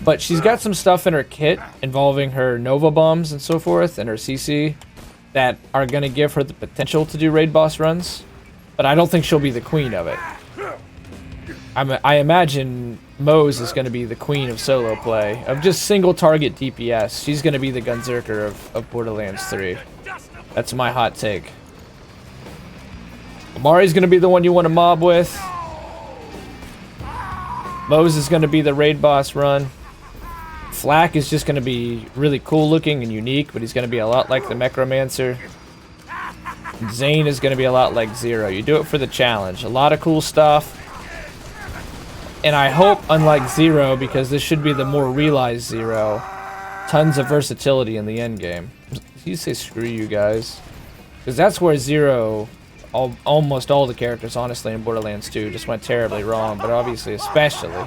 But she's got some stuff in her kit involving her Nova bombs and so forth, and her CC, that are going to give her the potential to do raid boss runs. But I don't think she'll be the queen of it. I imagine Mose is going to be the queen of solo play, of just single target DPS. She's going to be the Gunzerker of Borderlands 3. That's my hot take. Amari's going to be the one you want to mob with. Mose is going to be the raid boss run. Flak is just going to be really cool looking and unique, but he's going to be a lot like the Necromancer. Zane is going to be a lot like Zero. You do it for the challenge. A lot of cool stuff. And I hope, unlike Zero, because this should be the more realized Zero, tons of versatility in the end game. You say screw you guys. Because that's where Zero, almost all the characters, honestly, in Borderlands 2 just went terribly wrong. But obviously, especially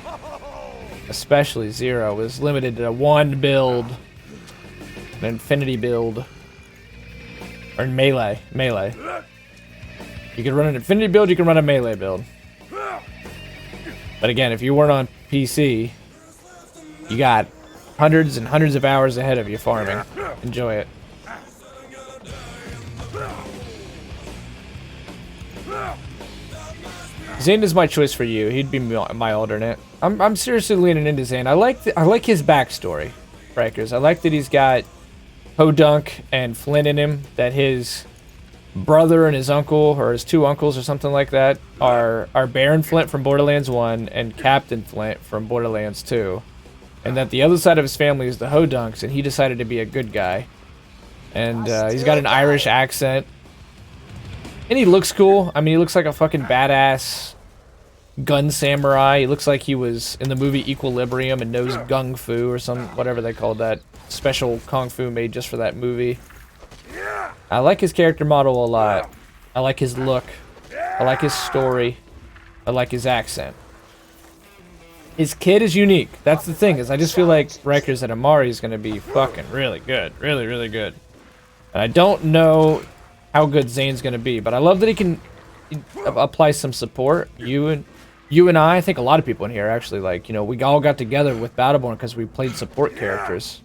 Zero, was limited to one build. An Infinity build. Or melee. You can run an Infinity build, you can run a melee build. But again, if you weren't on PC, you got hundreds and hundreds of hours ahead of you farming. Enjoy it. Zane is my choice for you. He'd be my alternate. I'm seriously leaning into Zane. I like his backstory, Rikers. I like that he's got Hodunk and Flynn in him. That his brother and his uncle, or his two uncles or something like that, are Baron Flint from Borderlands 1 and Captain Flint from Borderlands 2. And that the other side of his family is the Hodunks, and he decided to be a good guy. And he's got an Irish accent. And he looks cool. I mean, he looks like a fucking badass gun samurai. He looks like he was in the movie Equilibrium and knows gung fu or whatever they called that special kung fu made just for that movie. I like his character model a lot. I like his look. I like his story. I like his accent. His kid is unique. That's the thing, is I just feel like Rikers and Amari is going to be fucking really good. Really, really good. And I don't know how good Zane's going to be, but I love that he can apply some support. You and I think a lot of people in here actually, like, you know, we all got together with Battleborn because we played support characters.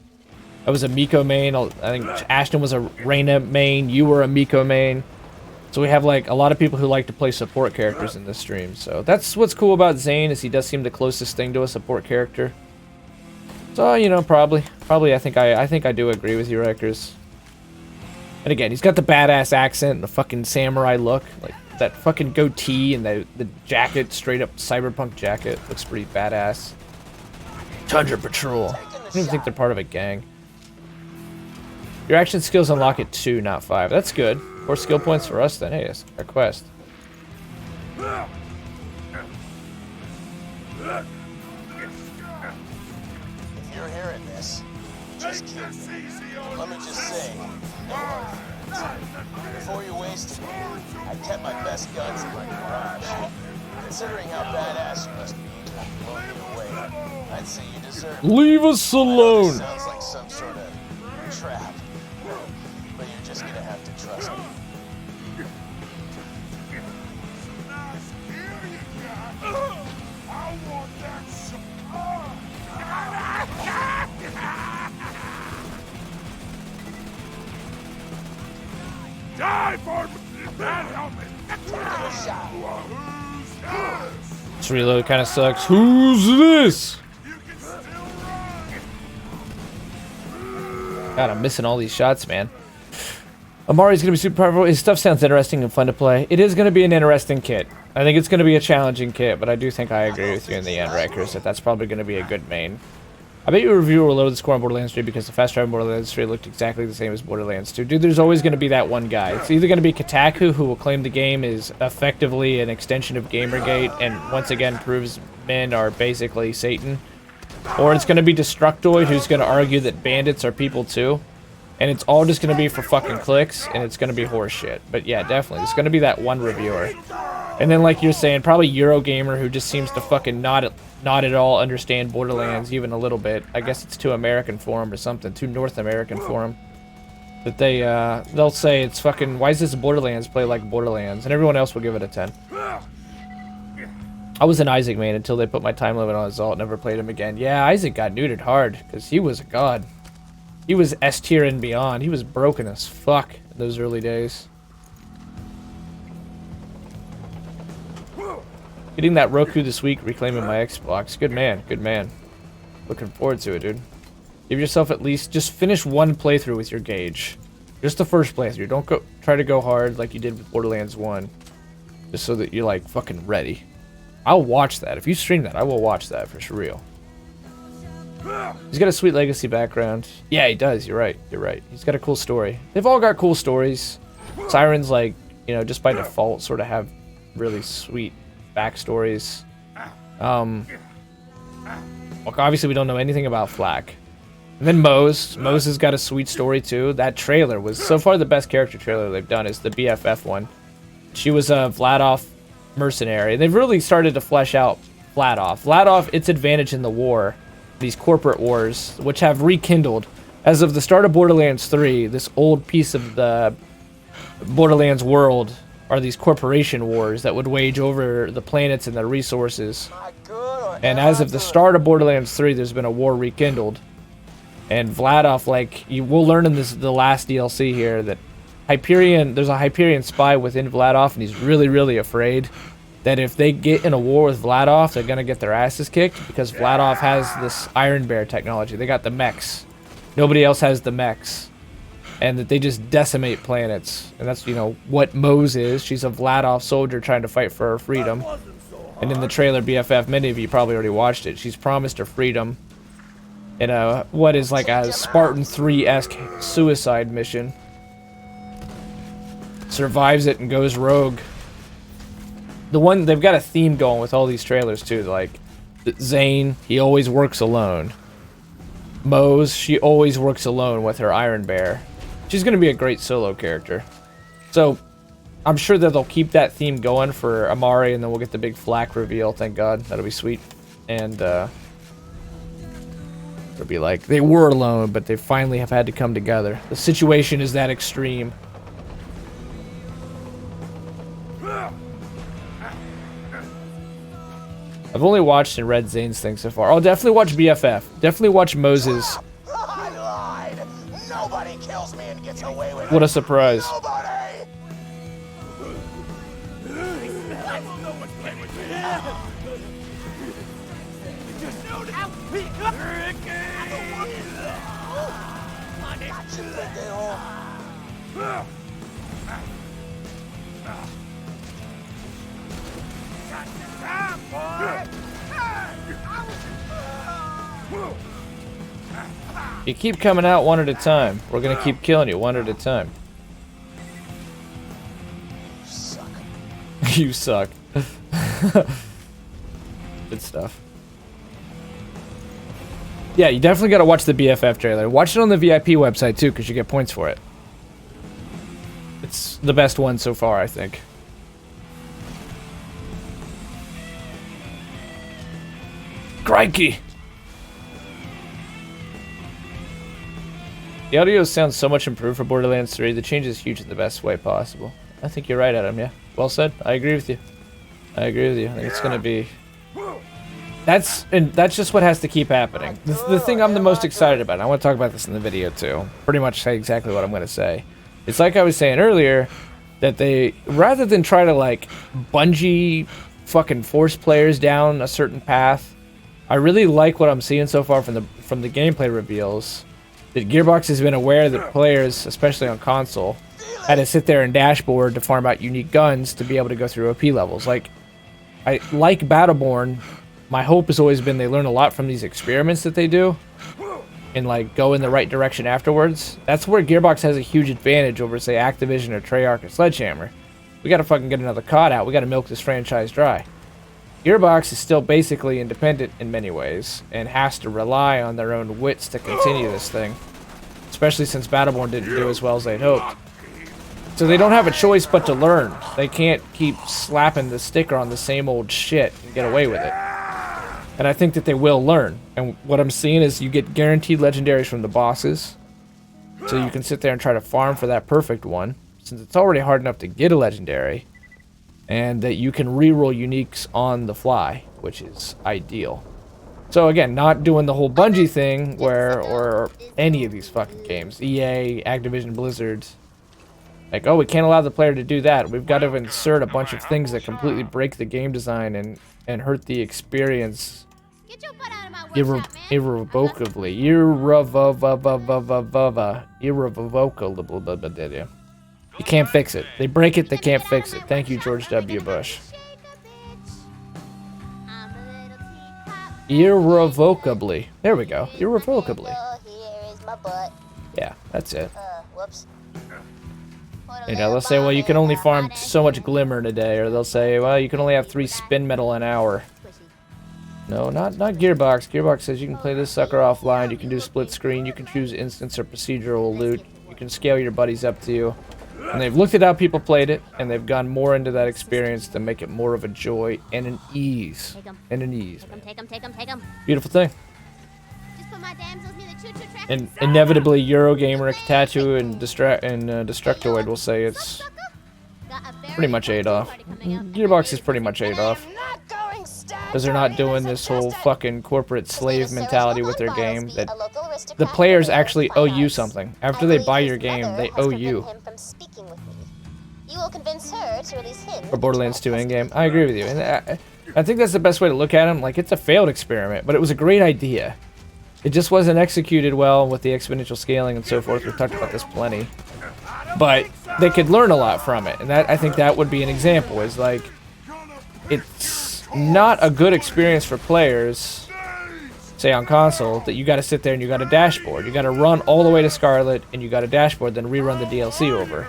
I was a Miko main. I think Ashton was a Reyna main. You were a Miko main. So we have like a lot of people who like to play support characters in this stream. So that's what's cool about Zane, is he does seem the closest thing to a support character. So, you know, probably I think I do agree with you, Rikers. And again, he's got the badass accent and the fucking samurai look, like that fucking goatee and the jacket, straight up cyberpunk jacket, looks pretty badass. Tundra Patrol. I don't even think they're part of a gang. Your action skills unlock at 2, not 5. That's good. 4 skill points for us then. Hey, it's our quest. If you're hearing this, just keep it. Let me just say, no arguments. Before you wasted me, I kept my best guns in my garage. Considering how badass you must be to blow me away, I'd say you deserve it. Leave us alone. Sounds like some sort of trap. But you're just gonna have to trust me. Die for that helmet! This reload kind of sucks. Who's this? God, I'm missing all these shots, man. Amari's gonna be super powerful. His stuff sounds interesting and fun to play. It is gonna be an interesting kit. I think it's gonna be a challenging kit, but I do think I agree with you in the end, Rikers, that that's probably gonna be a good main. I bet your reviewer will lower the score on Borderlands 3 because the fast travel in Borderlands 3 looked exactly the same as Borderlands 2. Dude, there's always going to be that one guy. It's either going to be Kotaku, who will claim the game is effectively an extension of Gamergate and once again proves men are basically Satan. Or it's going to be Destructoid, who's going to argue that bandits are people too. And it's all just going to be for fucking clicks, and it's going to be horseshit. But yeah, definitely. It's going to be that one reviewer. And then, like you're saying, probably Eurogamer, who just seems to fucking not at all understand Borderlands even a little bit. I guess it's too American for him or something, too North American for him. That they'll say it's fucking, why is this Borderlands play like Borderlands? And everyone else will give it a 10. I was an Isaac main until they put my time limit on Assault. Never played him again. Yeah, Isaac got neutered hard because he was a god. He was S tier and beyond. He was broken as fuck in those early days. Getting that Roku this week, reclaiming my Xbox. Good man, good man. Looking forward to it, dude. Give yourself at least, just finish one playthrough with your gauge. Just the first playthrough. Don't go try to go hard like you did with Borderlands 1. Just so that you're like fucking ready. I'll watch that. If you stream that, I will watch that for real. He's got a sweet legacy background. Yeah, he does. You're right. You're right. He's got a cool story. They've all got cool stories. Sirens, like, you know, just by default, sort of have really sweet backstories. Look, obviously we don't know anything about Flak. And then Mose. Mose has got a sweet story too. That trailer was so far the best character trailer they've done is the BFF one. She was a Vladoff mercenary. They've really started to flesh out Vladoff. Vladoff, its advantage in the war, these corporate wars, which have rekindled. As of the start of Borderlands 3, this old piece of the Borderlands world are these corporation wars that would wage over the planets and their resources. And as of the start of Borderlands 3, there's been a war rekindled. And Vladoff, like, you will learn in the last DLC here that there's a Hyperion spy within Vladoff, and he's really, really afraid that if they get in a war with Vladoff, they're gonna get their asses kicked because Vladoff has this Iron Bear technology. They got the mechs. Nobody else has the mechs. And that they just decimate planets. And that's, you know, what Mose is. She's a Vladoff soldier trying to fight for her freedom. And in the trailer BFF, many of you probably already watched it. She's promised her freedom in a, what is like a Spartan 3-esque suicide mission. Survives it and goes rogue. They've got a theme going with all these trailers too. Like, Zane, he always works alone. Mose, she always works alone with her Iron Bear. She's going to be a great solo character. So, I'm sure that they'll keep that theme going for Amari, and then we'll get the big Flak reveal, thank God. That'll be sweet. And, it'll be like, they were alone, but they finally have had to come together. The situation is that extreme. I've only watched and read Zane's thing so far. I'll definitely watch BFF. Definitely watch Moses. I lied. Nobody kills me and gets away with it. What a surprise. Nobody. You keep coming out one at a time. We're gonna keep killing you one at a time. Suck. You suck. Good stuff. Yeah, you definitely gotta watch the BFF trailer. Watch it on the VIP website too, because you get points for it. It's the best one so far, I think. Crikey! The audio sounds so much improved for Borderlands 3. The change is huge in the best way possible. I think you're right, Adam, yeah. Well said. I agree with you. I agree with you. I think it's gonna be... That's just what has to keep happening. The thing I'm the most excited about, and I want to talk about this in the video too, pretty much say exactly what I'm gonna say. It's like I was saying earlier, that they, rather than try to like Bungie fucking force players down a certain path, I really like what I'm seeing so far from the gameplay reveals. That Gearbox has been aware that players, especially on console, had to sit there and dashboard to farm out unique guns to be able to go through OP levels. Like Battleborn, my hope has always been they learn a lot from these experiments that they do and like go in the right direction afterwards. That's where Gearbox has a huge advantage over, say, Activision or Treyarch or Sledgehammer. We gotta fucking get another COD out. We gotta milk this franchise dry. Gearbox is still basically independent in many ways, and has to rely on their own wits to continue this thing. Especially since Battleborn didn't do as well as they'd hoped. So they don't have a choice but to learn. They can't keep slapping the sticker on the same old shit and get away with it. And I think that they will learn. And what I'm seeing is you get guaranteed legendaries from the bosses. So you can sit there and try to farm for that perfect one, since it's already hard enough to get a legendary. and that you can reroll uniques on the fly, which is ideal. So again, not doing the whole Bungie thing where, or any of these fucking games, EA, Activision, Blizzard, like, oh, we can't allow the player to do that. We've got to insert a bunch of things that completely break the game design and hurt the experience irrevocably. Irrevocably. You can't fix it. They break it, they can't fix it. Thank you, George W. Bush. Irrevocably. There we go. Irrevocably. Yeah, that's it. Whoops. You know, they'll say, well, you can only farm so much glimmer in a day, or they'll say, well, you can only have 3 spin metal an hour. No, not Gearbox. Gearbox says you can play this sucker offline, you can do split screen, you can choose instance or procedural loot, you can scale your buddies up to you. And they've looked at how people played it, and they've gone more into that experience to make it more of a joy and an ease. And an ease. Take 'em. Beautiful thing. Just put my damsels near the choo-choo track. And inevitably, Eurogamer, Tattoo, and Destructoid will say it's pretty much Adolf. Gearbox is pretty much Adolf. Because they're not doing this whole fucking corporate slave mentality with their game, that the players actually owe you something. After they buy your game, they owe you. Or Borderlands 2 in-game. I agree with you. And I think that's the best way to look at them. Like, it's a failed experiment, but it was a great idea. It just wasn't executed well with the exponential scaling and so forth. We've talked about this plenty. But they could learn a lot from it. And that, I think that would be an example. Is like, it's not a good experience for players, say on console, that you got to sit there and you got a dashboard. You got to run all the way to Scarlet and you got a dashboard, then rerun the DLC over.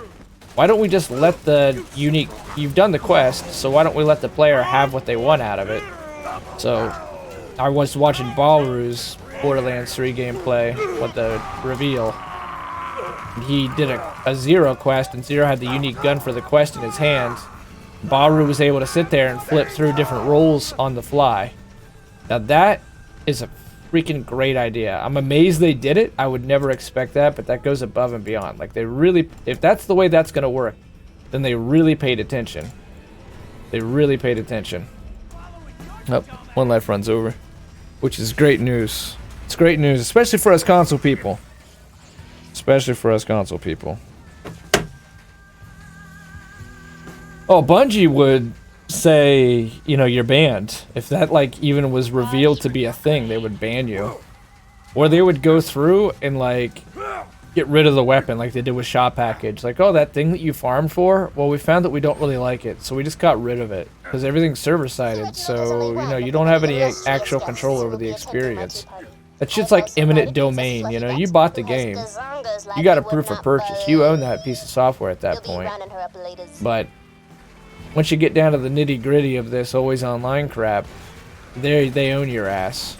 Why don't we just let the unique... You've done the quest, so why don't we let the player have what they want out of it? So, I was watching Balru's Borderlands 3 gameplay with the reveal. He did a Zero quest, and Zero had the unique gun for the quest in his hand. Baru was able to sit there and flip through different roles on the fly. Now that is a freaking great idea. I'm amazed they did it. I would never expect that, but that goes above and beyond. Like, they really, if that's the way that's gonna work, then they really paid attention. They really paid attention. Oh, one life runs over, which is great news. It's great news, especially for us console people. Especially for us console people. Oh, Bungie would say, you know, you're banned. If that, like, even was revealed to be a thing, they would ban you. Or they would go through and, like, get rid of the weapon, like they did with Shop Package. Like, oh, that thing that you farmed for? Well, we found that we don't really like it, so we just got rid of it. Because everything's server-sided, so, you know, you don't have any actual control over the experience. That shit's like eminent domain, you know? You bought the game. You got a proof of purchase. You own that piece of software at that point. But once you get down to the nitty-gritty of this always online crap, they own your ass.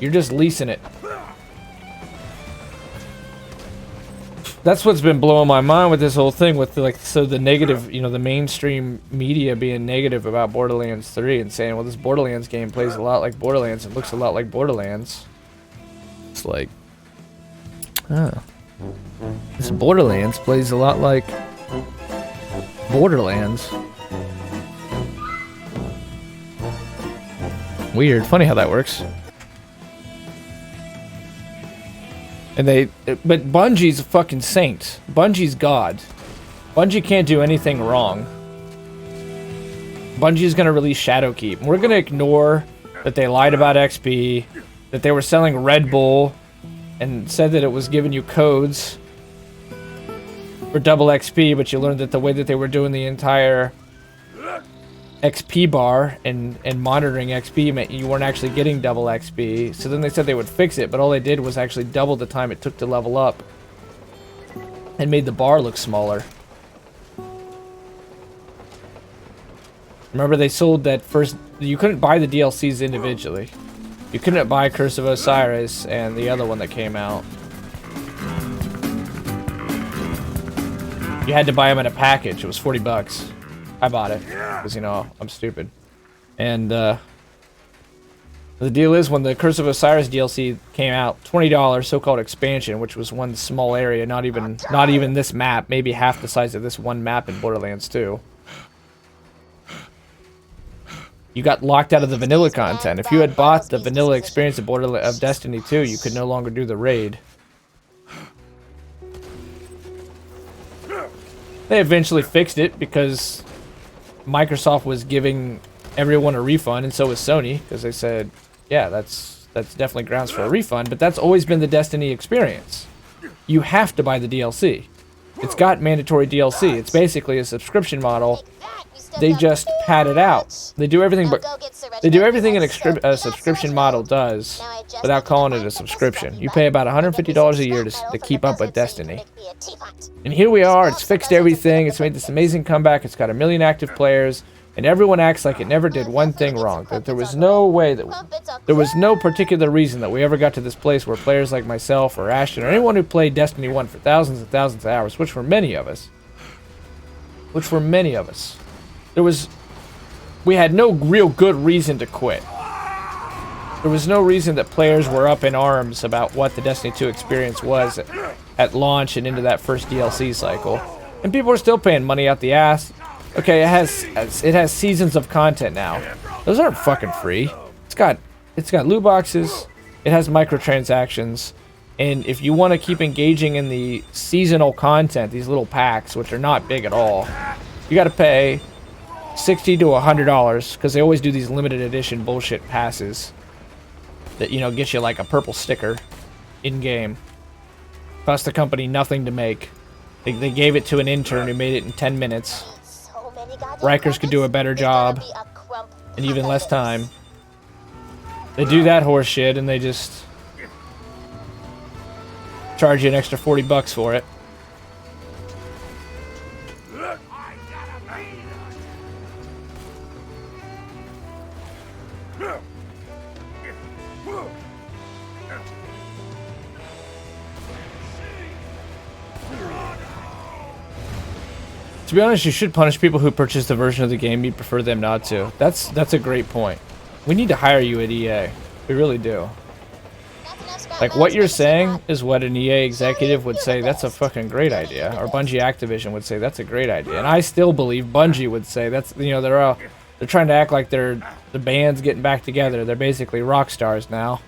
You're just leasing it. That's what's been blowing my mind with this whole thing, with the, like, so the negative, you know, the mainstream media being negative about Borderlands 3 and saying, well, this Borderlands game plays a lot like Borderlands and looks a lot like Borderlands. It's like, oh, this Borderlands plays a lot like Borderlands. Weird. Funny how that works. And but Bungie's a fucking saint. Bungie's God. Bungie can't do anything wrong. Bungie's gonna release Shadowkeep. We're gonna ignore that they lied about XP, that they were selling Red Bull, and said that it was giving you codes for double XP, but you learned that the way that they were doing the entire XP bar and monitoring XP meant you weren't actually getting double XP. So then they said they would fix it, but all they did was actually double the time it took to level up and made the bar look smaller. Remember, they sold that first... You couldn't buy the DLCs individually. You couldn't buy Curse of Osiris and the other one that came out. You had to buy them in a package. It was 40 bucks. I bought it because, you know, I'm stupid. And The deal is, when the Curse of Osiris DLC came out, $20 so-called expansion, which was one small area, not even this map, maybe half the size of this one map in Borderlands 2. You got locked out of the vanilla content. If you had bought the vanilla experience of Destiny 2, you could no longer do the raid. They eventually fixed it because Microsoft was giving everyone a refund, and so was Sony, because they said, yeah, that's definitely grounds for a refund, but that's always been the Destiny experience. You have to buy the DLC. It's got mandatory DLC. It's basically a subscription model. They just pad it out. They do everything, but they do everything a subscription model does without calling it a subscription. You pay about $150 a year to keep up with Destiny. And here we are. It's fixed everything. It's made this amazing comeback. It's got 1 million active players. And everyone acts like it never did one thing wrong. That there was no way that... There was no particular reason that we ever got to this place where players like myself or Ashton or anyone who played Destiny 1 for thousands and thousands of hours, which were many of us. We had no real good reason to quit. There was no reason that players were up in arms about what the Destiny 2 experience was at launch and into that first DLC cycle. And people are still paying money out the ass. Okay, it has seasons of content now. Those aren't fucking free. It's got loot boxes. It has microtransactions. And if you want to keep engaging in the seasonal content, these little packs, which are not big at all, you got to pay $60 to $100 because they always do these limited edition bullshit passes that, you know, get you like a purple sticker in game. Cost the company nothing to make. They gave it to an intern who made it in 10 minutes. Rikers could do a better job in even less time. They do that horse shit and they just charge you an extra $40 for it. To be honest, you should punish people who purchase the version of the game you prefer them not to. That's a great point. We need to hire you at EA. We really do. Like, what you're saying is what an EA executive would say, that's a fucking great idea. Or Bungie Activision would say, that's a great idea. And I still believe Bungie would say, that's, you know, they're trying to act like the band's getting back together. They're basically rock stars now.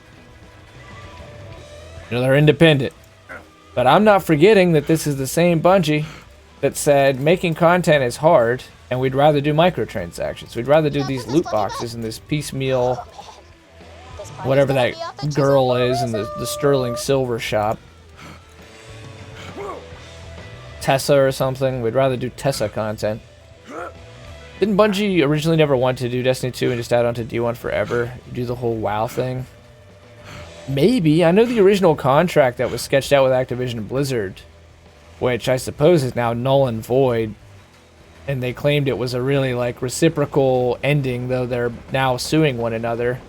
You know, they're independent. But I'm not forgetting that this is the same Bungie that said making content is hard and we'd rather do microtransactions. We'd rather do these loot boxes and this piecemeal, whatever that girl is in the sterling silver shop. Tessa or something. We'd rather do Tessa content. Didn't Bungie originally never want to do Destiny 2 and just add on to D1 forever? Do the whole WoW thing? Maybe. I know the original contract that was sketched out with Activision and Blizzard, which I suppose is now null and void, and they claimed it was a really like reciprocal ending, though they're now suing one another.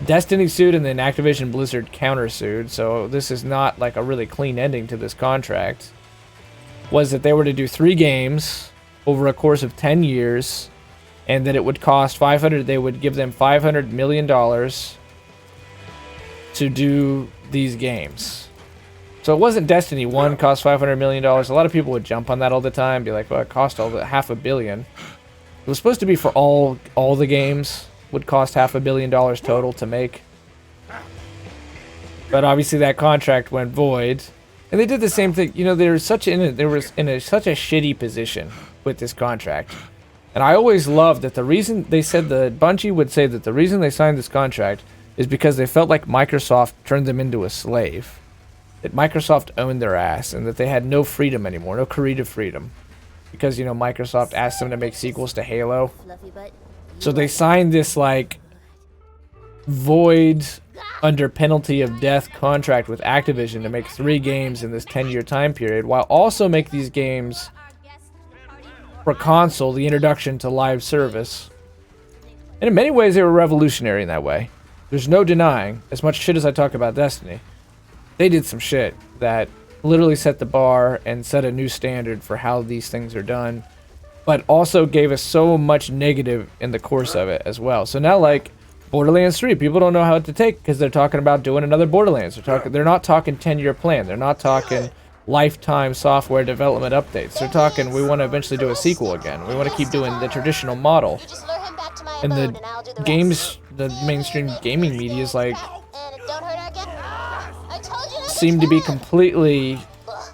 Destiny sued and then Activision Blizzard countersued, so this is not like a really clean ending to this contract. Was that they were to do 3 games over a course of 10 years, and that it would cost they would give them $500 million to do these games. So it wasn't Destiny 1 cost $500 million. A lot of people would jump on that all the time, be like, well, it cost $500 million. It was supposed to be for all the games, would cost $500 million total to make. But obviously that contract went void. And they did the same thing. You know, they were in such a shitty position with this contract. And I always loved that the reason Bungie would say that the reason they signed this contract is because they felt like Microsoft turned them into a slave. That Microsoft owned their ass and that they had no freedom anymore, no creative freedom. Because, you know, Microsoft asked them to make sequels to Halo. So they signed this, like, void under penalty of death contract with Activision to make 3 games in this 10-year time period, while also make these games for console, the introduction to live service. And in many ways, they were revolutionary in that way. There's no denying, as much shit as I talk about Destiny, they did some shit that literally set the bar and set a new standard for how these things are done, but also gave us so much negative in the course of it as well. So now, like, Borderlands 3, people don't know how to take because they're talking about doing another Borderlands. They're not talking 10-year plan. They're not talking lifetime software development updates. They're talking we want to eventually do a sequel again. We want to keep doing the traditional model. You just lure him back to my And abode the and I'll do the games, the mainstream gaming media is like rest. And don't hurt her again. I told you not seem to be completely Ugh.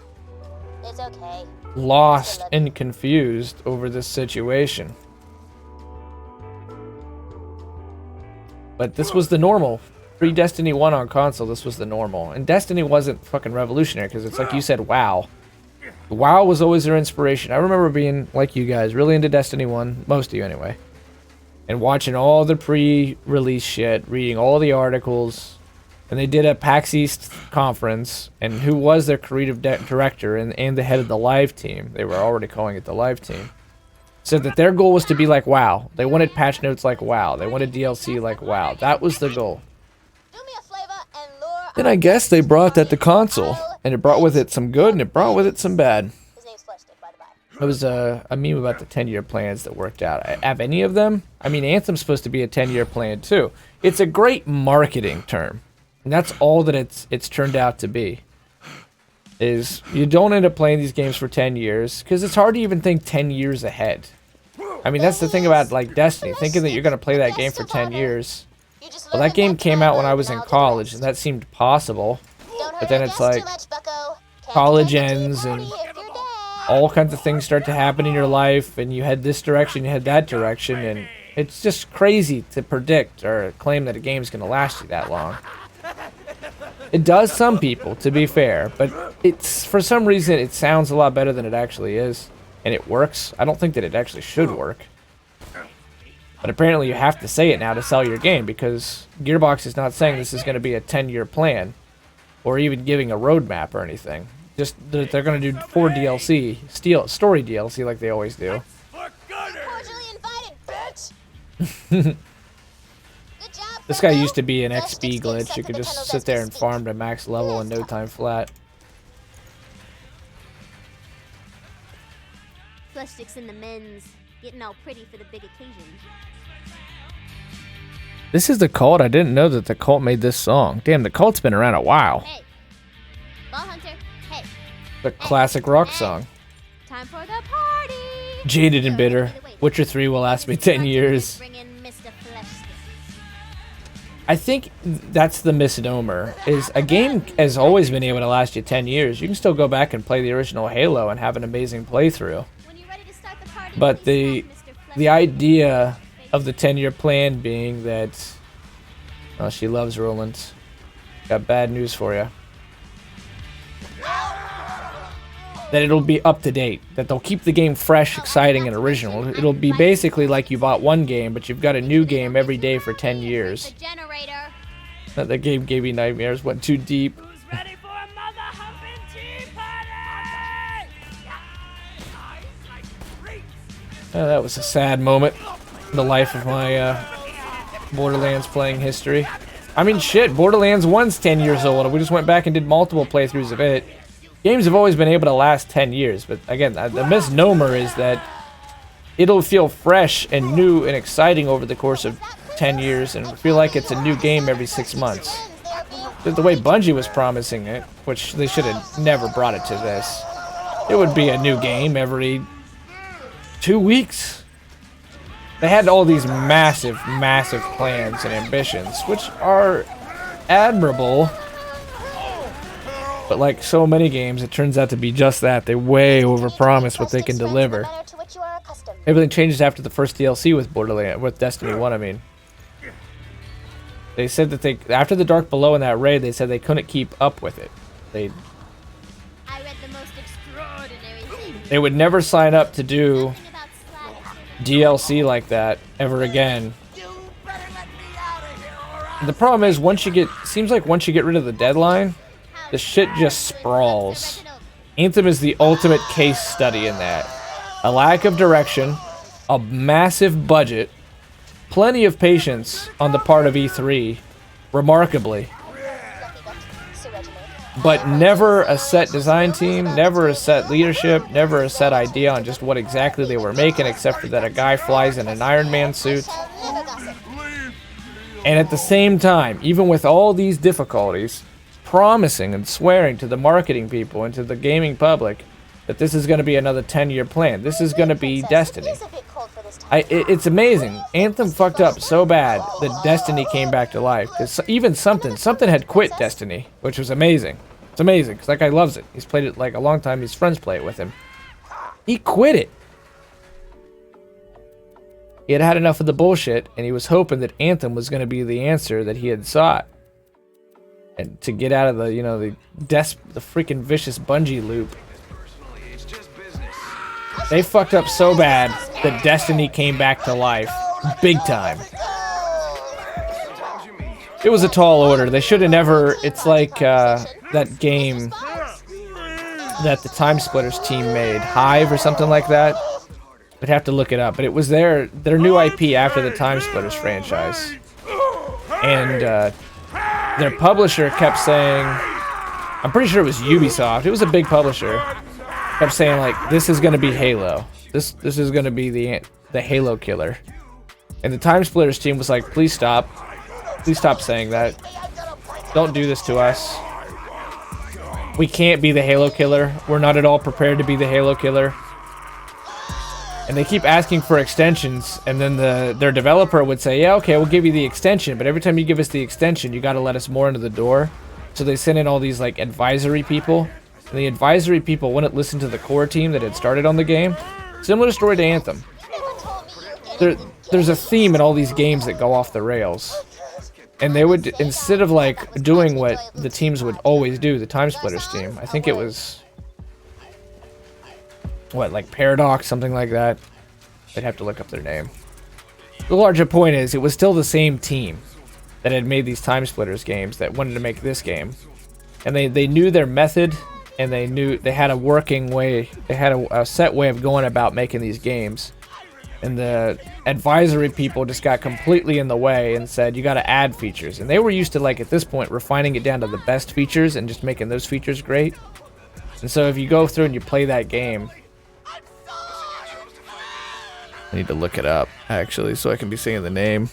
It's okay. lost and confused over this situation. But this was the normal. Pre-Destiny 1 on console, this was the normal. And Destiny wasn't fucking revolutionary because it's like you said, WoW. WoW was always their inspiration. I remember being, like you guys, really into Destiny 1, most of you anyway. And watching all the pre-release shit, reading all the articles. And they did a PAX East conference, and who was their creative director and the head of the live team, they were already calling it the live team, said that their goal was to be like WoW. They wanted patch notes like WoW. They wanted DLC like WoW. That was the goal. Do me a favor and lure Then I guess they brought that to console, and it brought with it some good, and it brought with it some bad. His name's Fleshstick, by the by. There was a meme about the 10-year plans that worked out. Have any of them? I mean, Anthem's supposed to be a 10-year plan too. It's a great marketing term, and that's all that it's turned out to be. Is you don't end up playing these games for 10 years because it's hard to even think 10 years ahead. I mean, that's the thing about like Destiny, thinking that you're gonna play that game for 10 years. You just Well, lure that him game back to came my out when I abode was and in I'll do the college, rest. and that seemed possible. Don't hurt But then her it's guests like too much, bucko. Can't college forget the tea ends and party if you're down. all kinds of things start to happen in your life, and you head this direction, you head that direction, and it's just crazy to predict or claim that a game's gonna last you that long. It does some people, to be fair, but it's for some reason it sounds a lot better than it actually is, and it works. I don't think that it actually should work. But apparently you have to say it now to sell your game, because Gearbox is not saying this is going to be a 10-year plan, or even giving a roadmap or anything. Just that they're going to do 4 DLC, story DLC like they always do. Cordially invited, bitch. Good job, This guy bucko. used to be an Fleshstick's XP getting glitch. set You for could the just tunnels sit as there we and speak. farm to max level in no time flat. Fleshstick's in the men's, getting all pretty for the big occasion. This is the Cult. I didn't know that the Cult made this song. Damn, the Cult's been around a while. Hey, ball hunter. Hey, The classic rock song. time for the party. Jaded and So, bitter. by the way, Witcher 3 will last me 10 years. Bring in Mr. Fleshstick. I think that's the misnomer. Is a game has always been able to last you 10 years. You can still go back and play the original Halo and have an amazing playthrough. When you're ready to start the party, But please the stop Mr. the idea of the 10-year plan being that, oh, she loves Roland. Got bad news for you. That it'll be up to date. That they'll keep the game fresh, exciting, and original. It'll be basically like you bought one game, but you've got a new game every day for 10 years. The generator. That game gave me nightmares. Went too deep. Who's ready for a mother humping tea party? That was a sad moment in the life of my Borderlands playing history. I mean, shit, Borderlands 1's 10 years old. We just went back and did multiple playthroughs of it. Games have always been able to last 10 years, but again, the misnomer is that it'll feel fresh and new and exciting over the course of 10 years and feel like it's a new game every 6 months. The way Bungie was promising it, which they should have never brought it to this, it would be a new game every 2 weeks. They had all these massive, massive plans and ambitions, which are admirable. But like so many games, it turns out to be just that. They way overpromise what they can deliver. Everything changes after the first DLC with Destiny 1, I mean. They said that after the Dark Below and that raid, they said they couldn't keep up with it. I read the most extraordinary thing. They would never sign up to do Something about sliding. DLC like that ever again. The problem is seems like once you get rid of the deadline, the shit just sprawls. Anthem is the ultimate case study in that. A lack of direction, a massive budget, plenty of patience on the part of E3, remarkably. But never a set design team, never a set leadership, never a set idea on just what exactly they were making, except for that a guy flies in an Iron Man suit. And at the same time, even with all these difficulties, promising and swearing to the marketing people and to the gaming public that this is going to be another 10-year plan. This is going to be Destiny. It's amazing. Anthem fucked up so bad that Destiny came back to life. Because even something had quit Destiny, which was amazing. It's amazing, because that guy loves it. He's played it like a long time. His friends play it with him. He quit it. He had had enough of the bullshit, and he was hoping that Anthem was going to be the answer that he had sought. And to get out of the, you know, the freaking vicious Bungie loop. They fucked up so bad that Destiny came back to life. Big time. It was a tall order. They should have never... It's like that game that the Time Splitters team made. Hive or something like that. I'd have to look it up. But it was their new IP after the Time Splitters franchise. And their publisher kept saying... I'm pretty sure it was Ubisoft. It was a big publisher. Kept saying, like, this is going to be Halo. This is going to be the Halo killer. And the Time Splitters team was like, please stop. Please stop saying that. Don't do this to us. We can't be the Halo killer. We're not at all prepared to be the Halo killer. And they keep asking for extensions, and then their developer would say, yeah, okay, we'll give you the extension, but every time you give us the extension, you got to let us more into the door. So they sent in all these, like, advisory people. And the advisory people wouldn't listen to the core team that had started on the game. Similar story to Anthem. There's a theme in all these games that go off the rails. And they would, instead of like doing what the teams would always do, the Time Splitters team, I think it was, what, like Paradox, something like that. I'd have to look up their name. The larger point is, it was still the same team that had made these Time Splitters games that wanted to make this game. And they knew their method, and they knew they had a working way, they had a set way of going about making these games. And the advisory people just got completely in the way and said, you got to add features. And they were used to, like, at this point, refining it down to the best features and just making those features great. And so if you go through and you play that game... I need to look it up, actually, so I can be saying the name.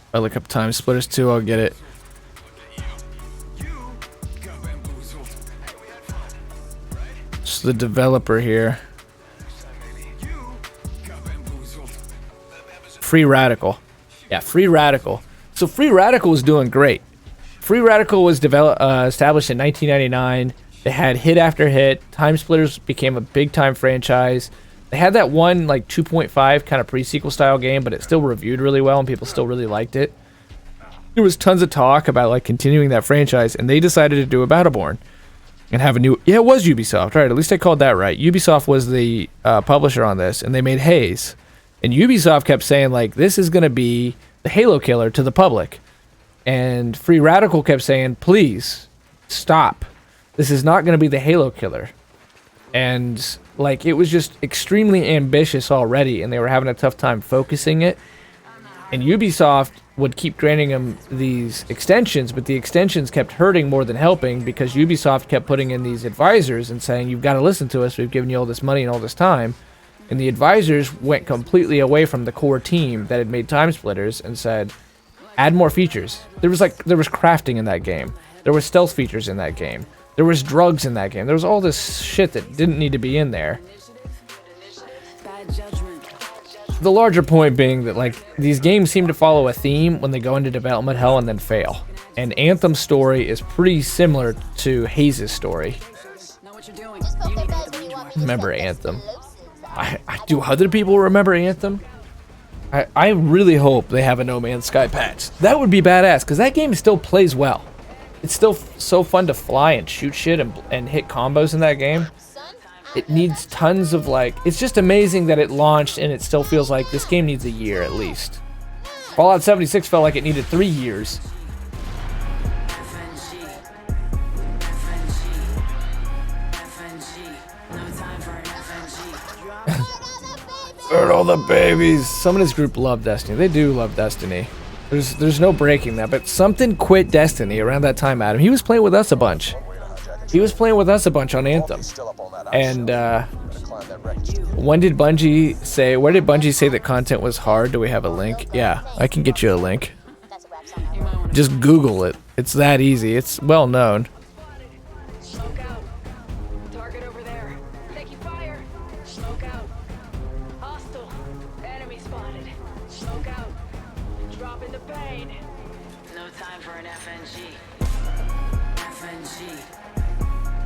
If I look up Time Splitters 2, I'll get it. It's the developer here. Free Radical. Yeah, Free Radical. So Free Radical was doing great. Free Radical was established in 1999. They had hit after hit. Time Splitters became a big-time franchise. They had that one, like, 2.5 kind of pre-sequel style game, but it still reviewed really well and people still really liked it. There was tons of talk about, like, continuing that franchise, and they decided to do a Battleborn. And have a new... Yeah, it was Ubisoft. Right, at least I called that right. Ubisoft was the publisher on this, and they made Haze. And Ubisoft kept saying, like, this is going to be the Halo killer to the public. And Free Radical kept saying, please, stop. This is not going to be the Halo killer. And, like, it was just extremely ambitious already, and they were having a tough time focusing it. And Ubisoft would keep granting them these extensions, but the extensions kept hurting more than helping because Ubisoft kept putting in these advisors and saying, you've got to listen to us, we've given you all this money and all this time. And the advisors went completely away from the core team that had made Time Splitters and said, add more features. There was crafting in that game. There was stealth features in that game. There was drugs in that game. There was all this shit that didn't need to be in there. The larger point being that, like, these games seem to follow a theme when they go into development hell and then fail. And Anthem's story is pretty similar to Haze's story. Remember Anthem. Do other people remember Anthem? I really hope they have a No Man's Sky patch. That would be badass, because that game still plays well. It's still so fun to fly and shoot shit and hit combos in that game. It needs tons of, like... It's just amazing that it launched and it still feels like this game needs a year at least. Fallout 76 felt like it needed 3 years. Burn all the babies. Some of this group love Destiny. They do love Destiny. There's no breaking that. But something quit Destiny around that time, Adam. He was playing with us a bunch. He was playing with us a bunch on Anthem. And register. When did Bungie say, where did Bungie say that content was hard? Do we have a link? Yeah, I can get you a link. That's a wrap on that. Just Google it. It's that easy. It's well known. Smoke out. Target over there. Taking fire. Smoke out. Hostile. Enemy spotted. Smoke out. Dropping the pain. No time for an FNG. FNG.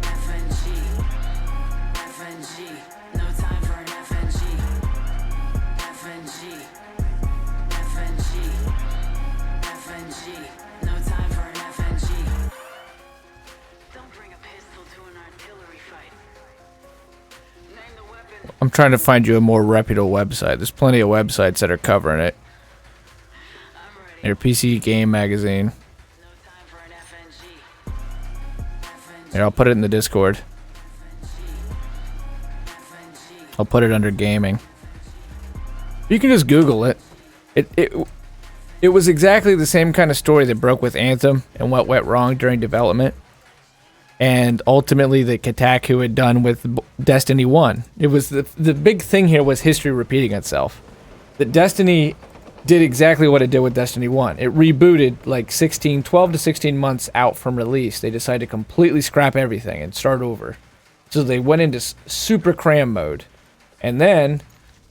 FNG. FNG. No time for an FNG. FNG. FNG. FNG. No time for an FNG. Don't bring a pistol to an artillery fight. Name the weapon. I'm trying to find you a more reputable website. There's plenty of websites that are covering it. I'm ready. Your PC Game Magazine. No time for an FNG. FNG. Here, I'll put it in the Discord. I'll put it under gaming. You can just Google it. It was exactly the same kind of story that broke with Anthem and what went wrong during development. And ultimately the Kotaku had done with Destiny 1. It was the big thing here was history repeating itself. That Destiny did exactly what it did with Destiny 1. It rebooted like 12 to 16 months out from release. They decided to completely scrap everything and start over. So they went into super cram mode. And then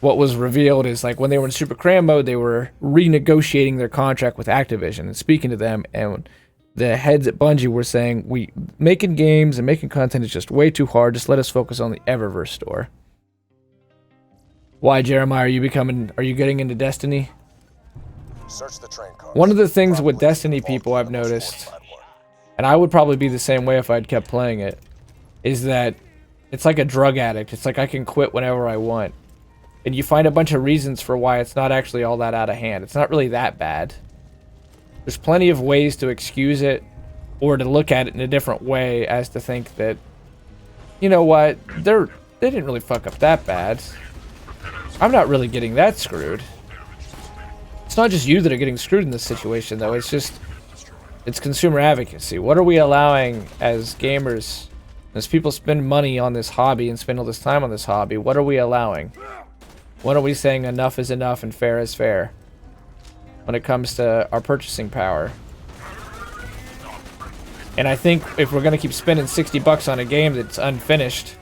what was revealed is like when they were in super cram mode, they were renegotiating their contract with Activision and speaking to them. And the heads at Bungie were saying, we making games and making content is just way too hard. Just let us focus on the Eververse store. Why, Jeremiah, are you getting into Destiny? Search the train cars. One of the things with Probably Destiny involved people in I've the most noticed, fortified one. and I would probably be the same way if I'd kept playing it, is that it's like a drug addict. It's like I can quit whenever I want. And you find a bunch of reasons for why it's not actually all that out of hand. It's not really that bad. There's plenty of ways to excuse it or to look at it in a different way as to think that, you know what, they didn't really fuck up that bad. I'm not really getting that screwed. It's not just you that are getting screwed in this situation, though. It's consumer advocacy. What are we allowing as gamers, as people spend money on this hobby and spend all this time on this hobby? What are we allowing? When are we saying enough is enough and fair is fair when it comes to our purchasing power? And I think if we're going to keep spending $60 on a game that's unfinished,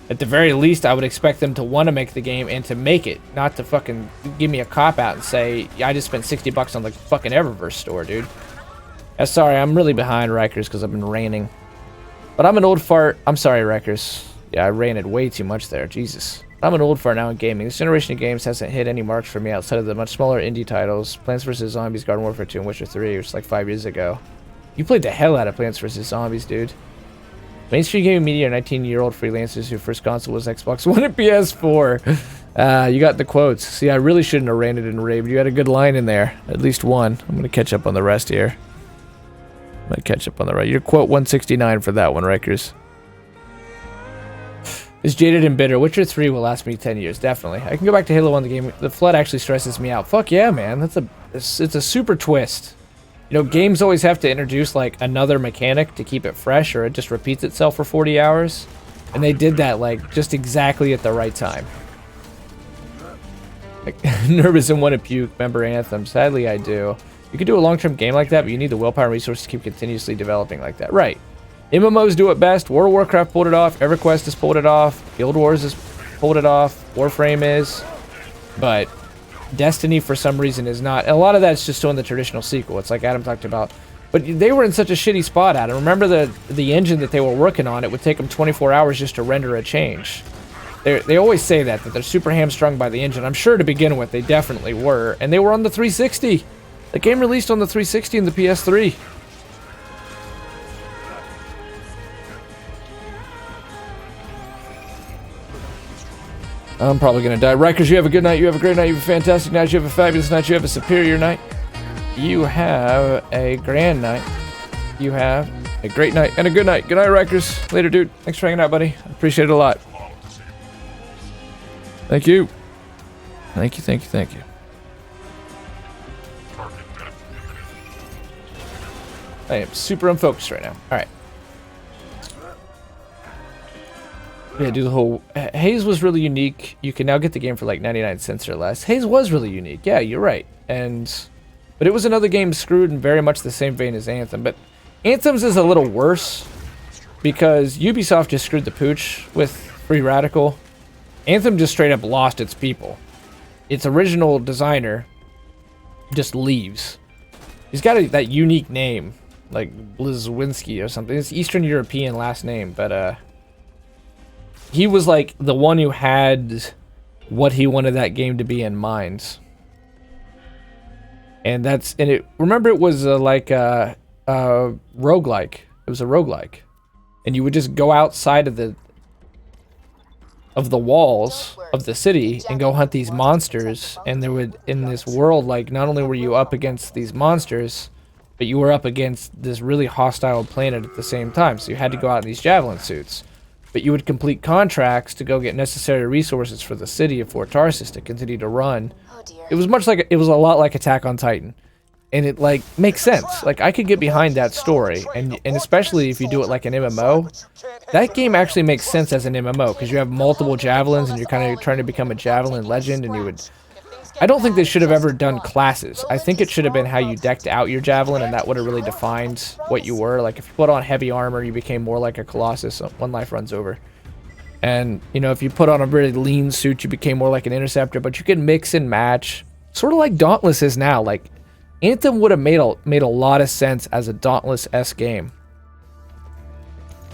at the very least, I would expect them to want to make the game and to make it, not to fucking give me a cop-out and say, yeah, I just spent $60 on the fucking Eververse store, dude. Sorry, I'm really behind, Rikers, because I've been raining. But I'm an old fart. I'm sorry, Rikers. Yeah, I ranted way too much there. Jesus. I'm an old fart now in gaming. This generation of games hasn't hit any marks for me outside of the much smaller indie titles. Plants vs. Zombies, Garden Warfare 2, and Witcher 3, which was like 5 years ago. You played the hell out of Plants vs. Zombies, dude. Mainstream gaming media are 19-year-old freelancers whose first console was Xbox One and PS4. You got the quotes. See, I really shouldn't have ranted and raved. You had a good line in there. At least one. I'm going to catch up on the rest here. I'm going to catch up on the rest. Your quote 169 for that one, Rikers. Is jaded and bitter. Witcher 3 will last me 10 years, definitely. I can go back to Halo 1, the game. The Flood actually stresses me out. Fuck yeah, man. It's a super twist. You know, games always have to introduce, like, another mechanic to keep it fresh, or it just repeats itself for 40 hours. And they did that, like, just exactly at the right time. Like, nervous and want to puke. Remember Anthem. Sadly, I do. You could do a long-term game like that, but you need the willpower and resources to keep continuously developing like that. Right. MMOs do it best. World of Warcraft pulled it off. EverQuest has pulled it off. Guild Wars has pulled it off. Warframe is. But Destiny, for some reason, is not. And a lot of that's just doing the traditional sequel. It's like Adam talked about. But they were in such a shitty spot, Adam. Remember the engine that they were working on? It would take them 24 hours just to render a change. They always say that they're super hamstrung by the engine. I'm sure to begin with, they definitely were. And they were on the 360. The game released on the 360 and the PS3. I'm probably gonna die. Rikers, you have a good night. You have a great night. You have a fantastic night. You have a fabulous night. You have a superior night. You have a grand night. You have a great night and a good night. Good night, Rikers. Later, dude. Thanks for hanging out, buddy. I appreciate it a lot. Thank you. Thank you, thank you, thank you. I am super unfocused right now. Alright. Yeah, do the whole... Haze was really unique. You can now get the game for like 99 cents or less. Haze was really unique. Yeah, you're right. But it was another game screwed in very much the same vein as Anthem. But Anthem's is a little worse because Ubisoft just screwed the pooch with Free Radical. Anthem just straight up lost its people. Its original designer just leaves. He's got that unique name, like Blizwinski or something. It's Eastern European last name, but he was like the one who had what he wanted that game to be in mind. And remember it was like a roguelike. It was a roguelike. And you would just go outside of the walls of the city and go hunt these monsters, and there would, in this world, like, not only were you up against these monsters, but you were up against this really hostile planet at the same time, so you had to go out in these javelin suits. But you would complete contracts to go get necessary resources for the city of Fort Tarsis to continue to run. Oh dear. It was a lot like Attack on Titan. And it, like, makes sense. Like, I could get behind that story, and especially if you do it like an MMO. That game actually makes sense as an MMO, because you have multiple javelins, and you're kind of trying to become a javelin legend, and you would... I don't think they should have ever done classes. I think it should have been how you decked out your javelin, and that would have really defined what you were. Like, if you put on heavy armor, you became more like a Colossus. One life runs over. And, you know, if you put on a really lean suit, you became more like an Interceptor, but you could mix and match. Sort of like Dauntless is now. Like, Anthem would have made a lot of sense as a Dauntless-esque game.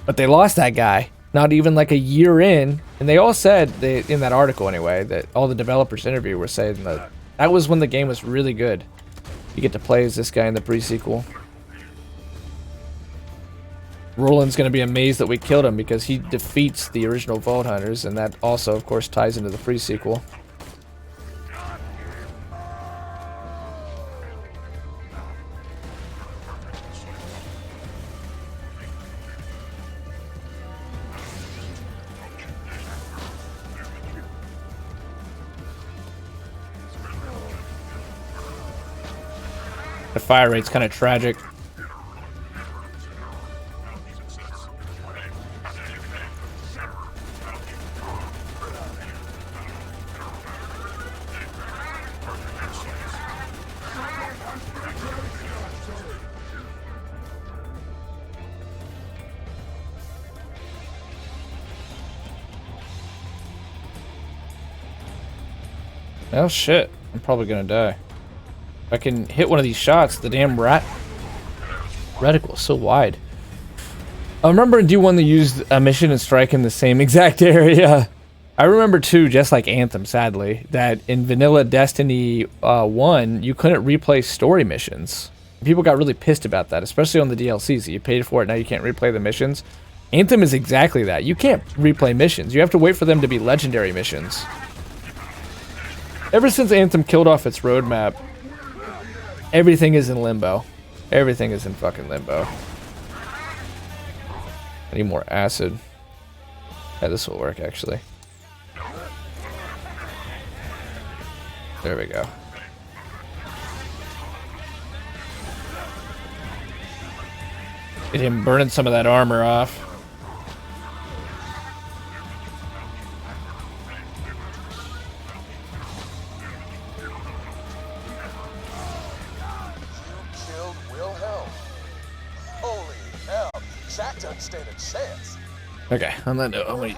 But they lost that guy, not even like a year in. And they all said, in that article anyway, that all the developers interviewed were saying that was when the game was really good. You get to play as this guy in the pre-sequel. Roland's going to be amazed that we killed him because he defeats the original Vault Hunters, and that also, of course, ties into the pre-sequel. The fire rate's kind of tragic. Oh shit, I'm probably gonna die. If I can hit one of these shots, the damn reticle is so wide. I remember in D1 they used a mission and strike in the same exact area. I remember too, just like Anthem, sadly, that in vanilla Destiny 1, you couldn't replay story missions. People got really pissed about that, especially on the DLCs. You paid for it, now you can't replay the missions. Anthem is exactly that. You can't replay missions. You have to wait for them to be legendary missions. Ever since Anthem killed off its roadmap, everything is in limbo. Everything is in fucking limbo. I need more acid. Yeah, this will work, actually. There we go. Get him burning some of that armor off. Okay, on that note, I'm gonna